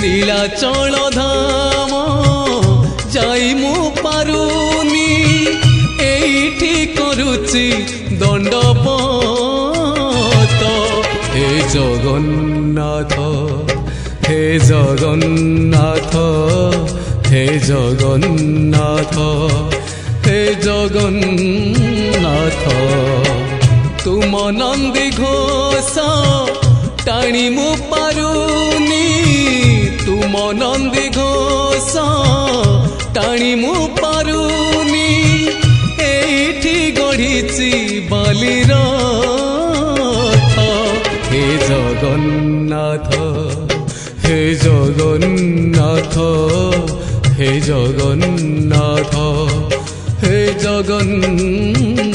নীলাচল ধাম যাই মু পারুনি এইটি করুচি দণ্ডপত হে জগন্নাথ হে জগন্নাথ হে জগন্নাথ হে জগন্নাথ তুম নন্দী ঘোষ টাণি মু পারুনি তুম নন্দী ঘোষ টাণি মু পারুনি এইটি গড়িছি বালির হে জগন্নাথ হে জগন্নাথ হে জগন্নাথ হে জগন্নাথ।